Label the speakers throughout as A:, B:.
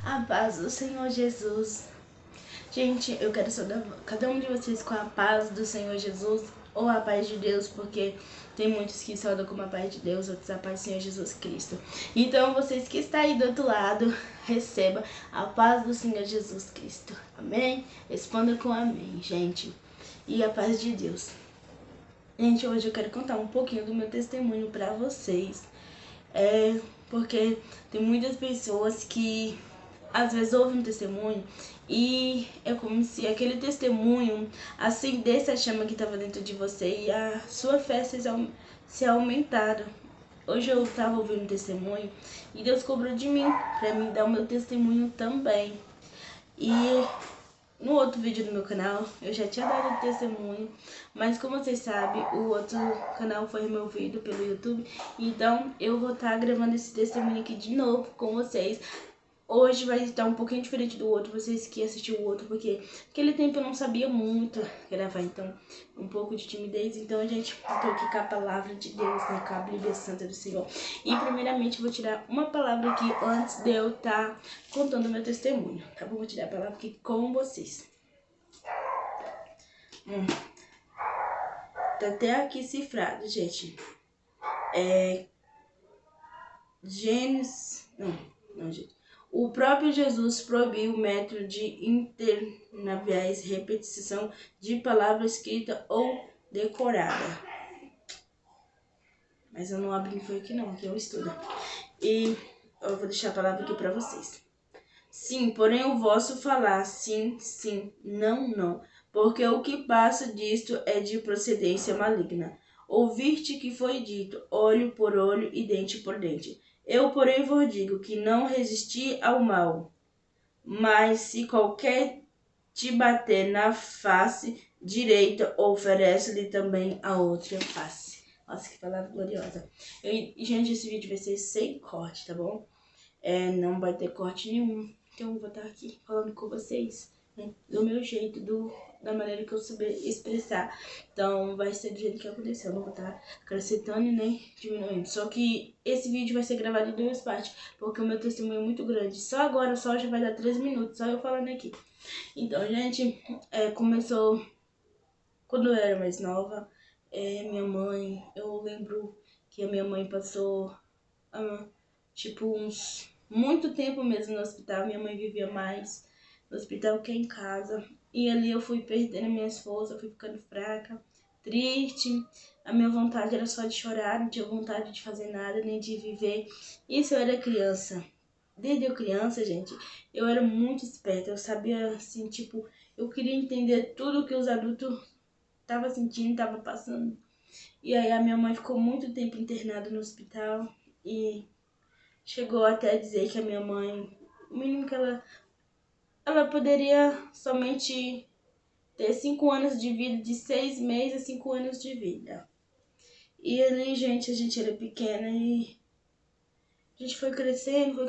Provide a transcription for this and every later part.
A: A paz do Senhor Jesus. Gente, eu quero saudar cada um de vocês com a paz do Senhor Jesus ou a paz de Deus, porque tem muitos que saudam como a paz de Deus, outros a paz do Senhor Jesus Cristo. Então, vocês que estão aí do outro lado, receba a paz do Senhor Jesus Cristo. Amém? Responda com amém, gente. E a paz de Deus. Gente, hoje eu quero contar um pouquinho do meu testemunho pra vocês. Porque tem muitas pessoas que às vezes ouvem um testemunho e é como se aquele testemunho acendesse a chama que estava dentro de você e a sua fé se aumentara. Hoje eu estava ouvindo um testemunho e Deus cobrou de mim para mim dar o meu testemunho também. E no outro vídeo do meu canal eu já tinha dado testemunho, mas como vocês sabem, o outro canal foi removido pelo YouTube, então eu vou estar gravando esse testemunho aqui de novo com vocês. Hoje vai estar um pouquinho diferente do outro, vocês que assistiram o outro, porque naquele tempo eu não sabia muito gravar, então um pouco de timidez. Então, gente, eu tô aqui com a palavra de Deus, né, com a Bíblia Santa do Senhor. E primeiramente eu vou tirar uma palavra aqui antes de eu estar contando o meu testemunho, tá bom? Vou tirar a palavra aqui com vocês. Tá até aqui cifrado, gente. Gênesis... Não, gente. O próprio Jesus proibiu o método de internaviais repetição de palavra escrita ou decorada. Mas eu não abri foi aqui não, aqui eu estudo. E eu vou deixar a palavra aqui para vocês. Sim, porém o vosso falar sim, sim, não, não, porque o que passa disto é de procedência maligna. Ouviste que foi dito, olho por olho e dente por dente. Eu, porém, vos digo que não resisti ao mal, mas se qualquer te bater na face direita, oferece-lhe também a outra face. Nossa, que palavra gloriosa. Gente, esse vídeo vai ser sem corte, tá bom? Não vai ter corte nenhum. Então eu vou estar aqui falando com vocês, né, do meu jeito, da maneira que eu souber expressar. Então vai ser do jeito que aconteceu. Eu não vou estar acrescentando e nem diminuindo. Só que esse vídeo vai ser gravado em duas partes, porque o meu testemunho é muito grande. Só agora, só já vai dar 3 minutos, só eu falando aqui. Então, gente, começou quando eu era mais nova. Minha mãe, eu lembro que a minha mãe passou, tipo, muito tempo mesmo no hospital. Minha mãe vivia mais no hospital que em casa. E ali eu fui perdendo minhas forças, fui ficando fraca, triste. A minha vontade era só de chorar, não tinha vontade de fazer nada, nem de viver. Isso eu era criança. Desde eu criança, gente, eu era muito esperta. Eu sabia, assim, tipo, eu queria entender tudo que os adultos estavam sentindo, estavam passando. E aí a minha mãe ficou muito tempo internada no hospital e chegou até a dizer que a minha mãe, o mínimo que ela poderia somente ter 5 anos de vida, de 6 meses a 5 anos de vida. E ali, gente, a gente era pequena e a gente foi crescendo,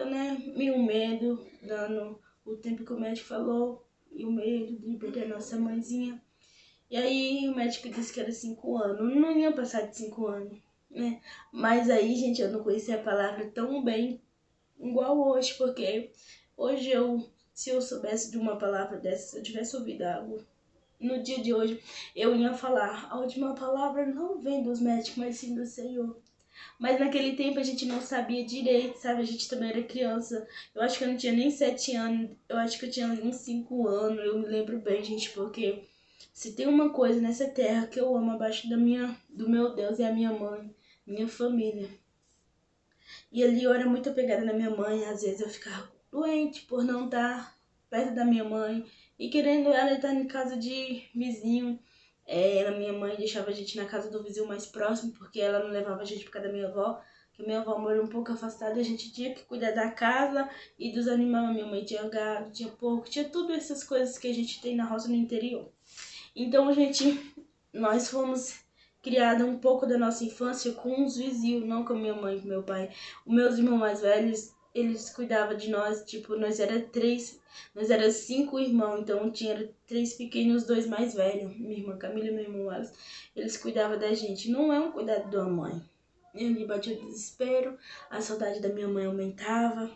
A: né? E o medo, dando o tempo que o médico falou, e o medo de perder a nossa mãezinha. E aí o médico disse que era 5 anos, não ia passar de 5 anos, né? Mas aí, gente, eu não conhecia a palavra tão bem igual hoje, porque hoje se eu soubesse de uma palavra dessa, se eu tivesse ouvido algo no dia de hoje, eu ia falar, a última palavra não vem dos médicos, mas sim do Senhor. Mas naquele tempo a gente não sabia direito, sabe? A gente também era criança. Eu acho que eu não tinha nem 7 anos, eu acho que eu tinha uns 5 anos, eu me lembro bem, gente, porque se tem uma coisa nessa terra que eu amo abaixo do meu Deus é a minha mãe, minha família. E ali eu era muito apegada na minha mãe, às vezes eu ficava doente por não estar perto da minha mãe e querendo ela estar em casa de vizinho. A minha mãe deixava a gente na casa do vizinho mais próximo, porque ela não levava a gente por causa da minha avó, que minha avó mora um pouco afastada, a gente tinha que cuidar da casa e dos animais. Minha mãe tinha gado, tinha porco, tinha todas essas coisas que a gente tem na roça no interior. Então, nós fomos criada um pouco da nossa infância com os vizinhos, não com a minha mãe e com meu pai. Os meus irmãos mais velhos, eles cuidavam de nós, tipo, nós era 5 irmãos, então tinha 3 pequenos, 2 mais velhos, minha irmã Camila e meu irmão Wallace, eles cuidavam da gente. Não é um cuidado da mãe. Eu ali batia o desespero, a saudade da minha mãe aumentava.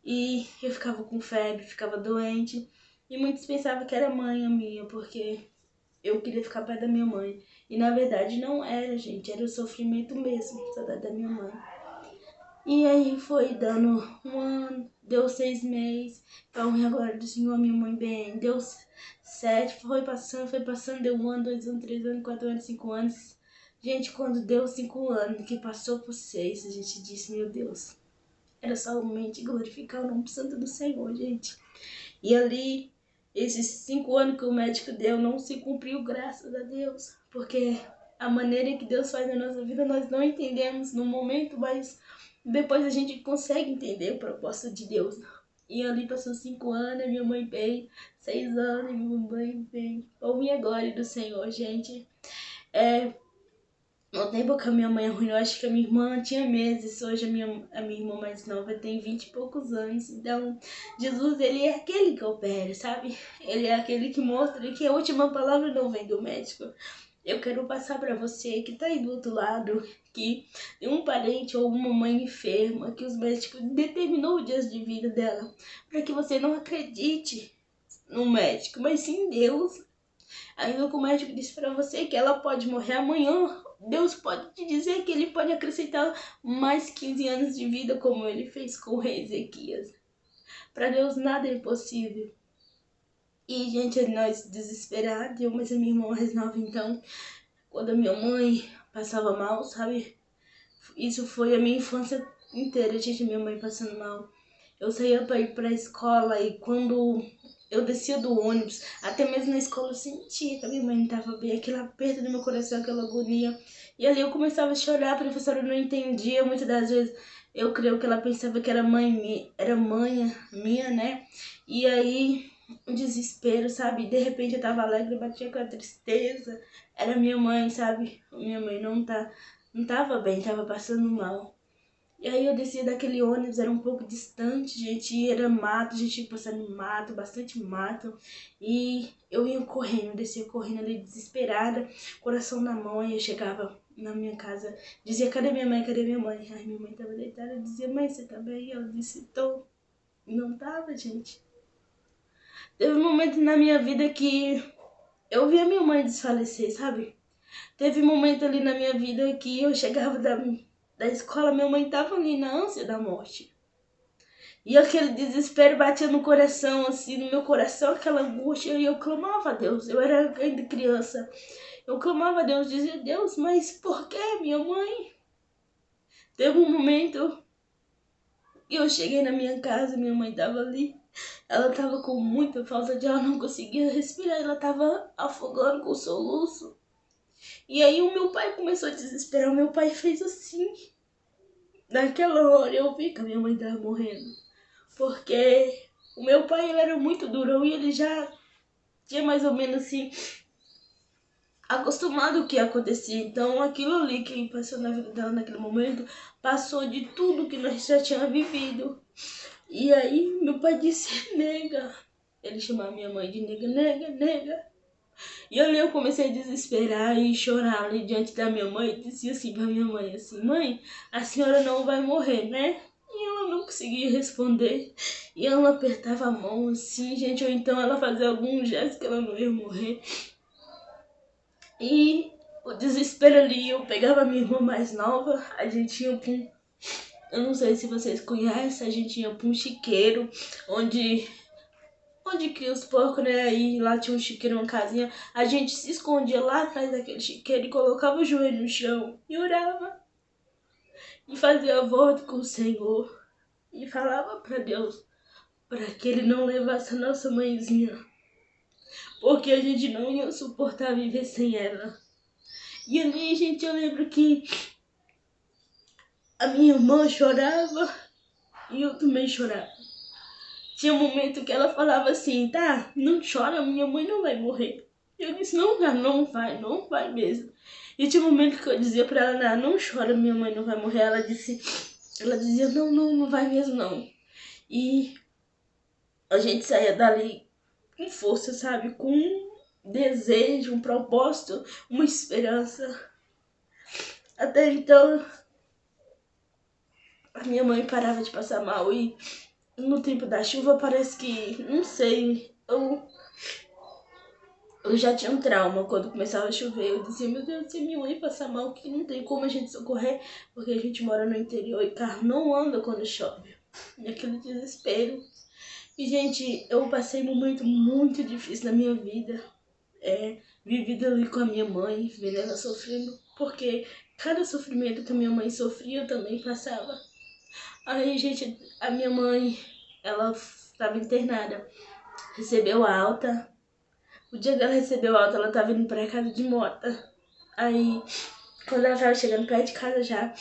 A: E eu ficava com febre, ficava doente. E muitos pensavam que era mãe a minha, porque eu queria ficar perto da minha mãe. E na verdade não era, gente. Era o sofrimento mesmo, saudade da minha mãe. E aí foi dando 1 ano, deu 6 meses. Então, agora do Senhor, minha mãe bem. Deu 7, foi passando, deu 1 ano, 2 anos, 3 anos, 4 anos, 5 anos. Gente, quando deu 5 anos, que passou por 6, a gente disse, meu Deus, era somente glorificar o nome santo do Senhor, gente. E ali, esses 5 anos que o médico deu não se cumpriu, graças a Deus. Porque a maneira que Deus faz na nossa vida, nós não entendemos no momento, mas depois a gente consegue entender o propósito de Deus. E ali passou 5 anos, minha mãe veio, 6 anos, minha mãe veio. Ouvi a glória do Senhor, gente. No tempo que a minha mãe arruinou, acho que a minha irmã tinha meses. Hoje a minha irmã mais nova tem 20 e poucos anos. Então, Jesus, ele é aquele que opera, sabe? Ele é aquele que mostra que a última palavra não vem do médico. Eu quero passar para você que tá aí do outro lado, que tem um parente ou uma mãe enferma, que os médicos determinou os dias de vida dela, para que você não acredite no médico, mas sim em Deus. Ainda que o médico disse para você que ela pode morrer amanhã, Deus pode te dizer que ele pode acrescentar mais 15 anos de vida, como ele fez com o rei Ezequias. Para Deus nada é impossível. E, gente, nós desesperados, eu, mas a minha irmã mais nova, então, quando a minha mãe passava mal, sabe? Isso foi a minha infância inteira, gente, minha mãe passando mal. Eu saía para ir para a escola e quando eu descia do ônibus, até mesmo na escola eu sentia que a minha mãe não estava bem, aquele aperto no meu coração, aquela agonia. E ali eu começava a chorar, a professora não entendia, muitas das vezes eu creio que ela pensava que era mãe minha, né? E aí, um desespero, sabe? De repente eu tava alegre, batia com a tristeza. Era minha mãe, sabe? Minha mãe não tava bem, tava passando mal. E aí eu descia daquele ônibus, era um pouco distante, gente, e era mato, a gente ia passando em mato, bastante mato. E eu ia correndo, descia correndo ali desesperada, coração na mão, e eu chegava na minha casa, dizia, cadê minha mãe, cadê minha mãe? Aí minha mãe tava deitada, eu dizia, mãe, você tá bem? Ela disse, tô. Não tava, gente. Teve um momento na minha vida que eu vi a minha mãe desfalecer, sabe? Teve um momento ali na minha vida que eu chegava da escola, minha mãe tava ali na ânsia da morte. E aquele desespero batia no coração, assim, no meu coração, aquela angústia, e eu clamava a Deus. Eu era ainda criança. Eu clamava a Deus, dizia, Deus, mas por que minha mãe? Teve um momento que eu cheguei na minha casa, minha mãe tava ali. Ela tava com muita falta de ar, não conseguia respirar, ela tava afogando com o soluço. E aí o meu pai começou a desesperar, o meu pai fez assim. Naquela hora eu vi que a minha mãe tava morrendo. Porque o meu pai, ele era muito durão e ele já tinha mais ou menos assim acostumado o que acontecia. Então aquilo ali que passou na vida dela naquele momento passou de tudo que nós já tínhamos vivido. E aí meu pai disse, nega. Ele chamava minha mãe de nega, nega, nega. E ali eu comecei a desesperar e chorar ali diante da minha mãe. E dizia assim pra minha mãe, assim, mãe, a senhora não vai morrer, né? E ela não conseguia responder. E ela apertava a mão assim, gente, ou então ela fazia algum gesto que ela não ia morrer. E o desespero ali, eu pegava a minha irmã mais nova, a gente ia pra um... Eu não sei se vocês conhecem, a gente ia pra um chiqueiro, onde cria os porcos, né? Aí lá tinha um chiqueiro, uma casinha. A gente se escondia lá atrás daquele chiqueiro e colocava o joelho no chão e orava. E fazia voto com o Senhor. E falava pra Deus, para que Ele não levasse a nossa mãezinha. Porque a gente não ia suportar viver sem ela. E ali, gente, eu lembro que a minha irmã chorava e eu também chorava. Tinha um momento que ela falava assim, tá, não chora, minha mãe não vai morrer. Eu disse, não, cara, não vai mesmo. E tinha um momento que eu dizia pra ela, não chora, minha mãe não vai morrer. Ela dizia, não vai mesmo não. E a gente saía dali com força, sabe, com um desejo, um propósito, uma esperança. Até então, a minha mãe parava de passar mal e no tempo da chuva parece que, não sei, eu já tinha um trauma quando começava a chover. Eu dizia, meu Deus, se minha mãe passar mal, que não tem como a gente socorrer, porque a gente mora no interior e carro não anda quando chove. E aquele desespero. E, gente, eu passei um momento muito difícil na minha vida. Vivido ali com a minha mãe, vendo ela sofrendo, porque cada sofrimento que a minha mãe sofria, eu também passava. Aí, gente, a minha mãe, ela estava internada, recebeu alta. O dia que ela recebeu alta, ela estava indo pra casa de moto. Aí, quando ela tava chegando perto de casa já,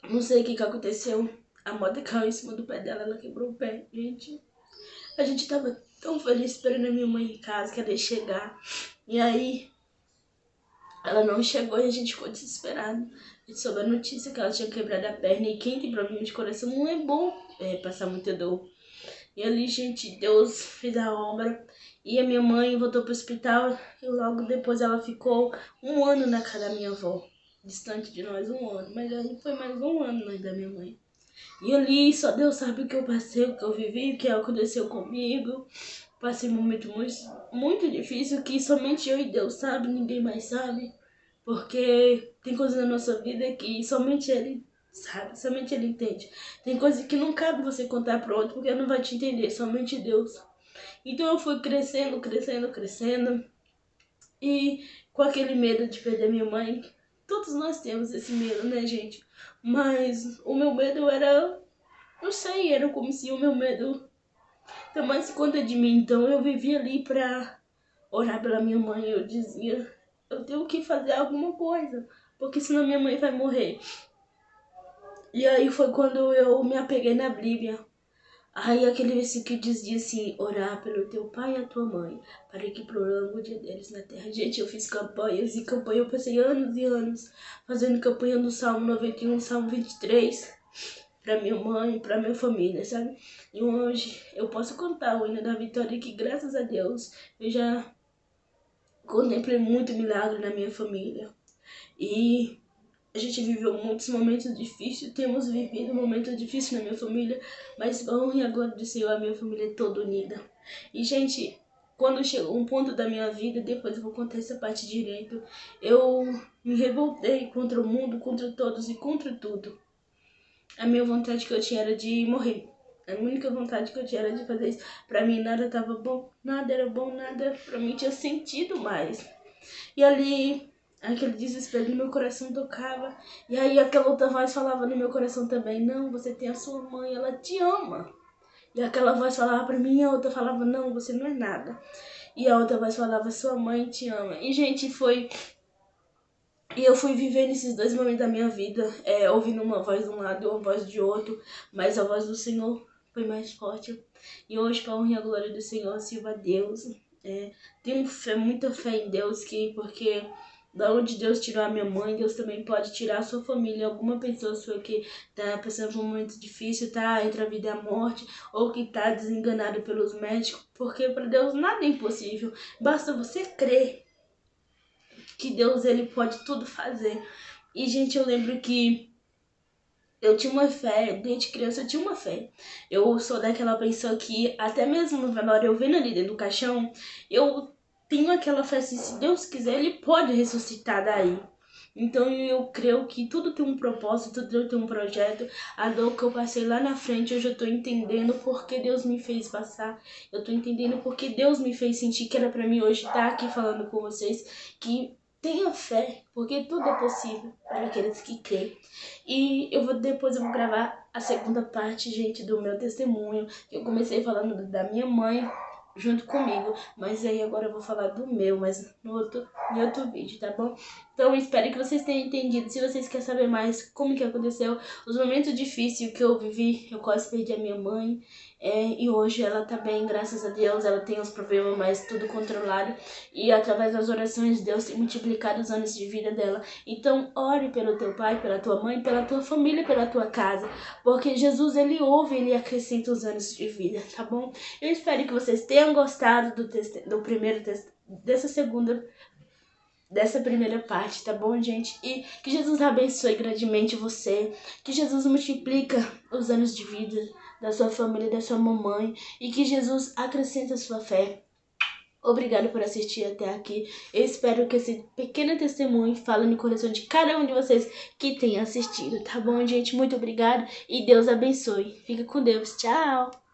A: não sei o que aconteceu, a moto caiu em cima do pé dela, ela quebrou o pé. Gente, a gente tava tão feliz esperando a minha mãe em casa, que ela ia chegar. E aí, ela não chegou e a gente ficou desesperado. A gente soube a notícia que ela tinha quebrado a perna, e quem tem problema de coração não é bom passar muita dor. E ali, gente, Deus fez a obra. E a minha mãe voltou pro hospital e logo depois ela ficou um ano na casa da minha avó. Distante de nós, um ano. Mas aí foi mais um ano da minha mãe. E ali só Deus sabe o que eu passei, o que eu vivi, o que aconteceu comigo. Passei um momento muito difícil que somente eu e Deus sabe, ninguém mais sabe. Porque tem coisas na nossa vida que somente Ele sabe, somente Ele entende. Tem coisas que não cabe você contar pro outro porque não vai te entender, somente Deus. Então eu fui crescendo, crescendo, crescendo. E com aquele medo de perder minha mãe. Todos nós temos esse medo, né, gente? Mas o meu medo era... Não sei, era como se o meu medo tomasse conta de mim. Então eu vivia ali pra orar pela minha mãe. Eu dizia, eu tenho que fazer alguma coisa, porque senão minha mãe vai morrer. E aí foi quando eu me apeguei na Bíblia. Aí aquele versículo que dizia assim, orar pelo teu pai e a tua mãe, para que prolongue o dia deles na terra. Gente, eu fiz campanhas e campanha, eu passei anos e anos fazendo campanha no Salmo 91, Salmo 23, pra minha mãe, pra minha família, sabe? E hoje eu posso contar o hino da vitória que, graças a Deus, eu já contemplei muito milagre na minha família. E a gente viveu muitos momentos difíceis, temos vivido momentos difíceis na minha família, mas a honra e a glória do Senhor, a minha família é toda unida. E, gente, quando chegou um ponto da minha vida, depois eu vou contar essa parte direito, eu me revoltei contra o mundo, contra todos e contra tudo. A minha vontade que eu tinha era de morrer. A única vontade que eu tinha era de fazer isso. Pra mim nada tava bom, nada era bom, nada pra mim tinha sentido mais. E ali, aquele desespero no meu coração tocava. E aí aquela outra voz falava no meu coração também, não, você tem a sua mãe, ela te ama. E aquela voz falava pra mim, e a outra falava, não, você não é nada. E a outra voz falava, sua mãe te ama. E, gente, foi... E eu fui vivendo esses dois momentos da minha vida, ouvindo uma voz de um lado e uma voz de outro, mas a voz do Senhor foi mais forte. E hoje, para a honra e a glória do Senhor, sirva a Deus. Tenho fé, muita fé em Deus, porque da onde Deus tirou a minha mãe, Deus também pode tirar a sua família, alguma pessoa sua que tá passando por um momento difícil, tá entre a vida e a morte, ou que tá desenganado pelos médicos, porque para Deus nada é impossível, basta você crer que Deus, ele pode tudo fazer. E, gente, eu lembro que eu tinha uma fé, desde criança eu tinha uma fé. Eu sou daquela pessoa que, até mesmo no velório, eu vendo ali dentro do caixão, eu tenho aquela fé assim, se Deus quiser, ele pode ressuscitar daí. Então eu creio que tudo tem um propósito, tudo tem um projeto. A dor que eu passei lá na frente, hoje eu tô entendendo porque Deus me fez passar. Eu tô entendendo porque Deus me fez sentir que era pra mim hoje estar aqui falando com vocês. Que tenha fé, porque tudo é possível para aqueles que creem. E depois eu vou gravar a segunda parte, gente, do meu testemunho. Eu comecei falando da minha mãe junto comigo, mas aí agora eu vou falar do meu, mas em outro vídeo, tá bom? Então eu espero que vocês tenham entendido. Se vocês querem saber mais como que aconteceu, os momentos difíceis que eu vivi, eu quase perdi a minha mãe, e hoje ela tá bem, graças a Deus. Ela tem os problemas, mas tudo controlado, e através das orações Deus tem multiplicado os anos de vida dela. Então ore pelo teu pai, pela tua mãe, pela tua família, pela tua casa, porque Jesus, ele ouve, ele acrescenta os anos de vida, tá bom? Eu espero que vocês tenham gostado do primeiro dessa primeira parte, tá bom, gente? E que Jesus abençoe grandemente você, que Jesus multiplica os anos de vida da sua família, da sua mamãe, e que Jesus acrescente a sua fé. Obrigado por assistir até aqui. Eu espero que esse pequeno testemunho fale no coração de cada um de vocês que tenha assistido, tá bom, gente? Muito obrigado e Deus abençoe. Fica com Deus. Tchau!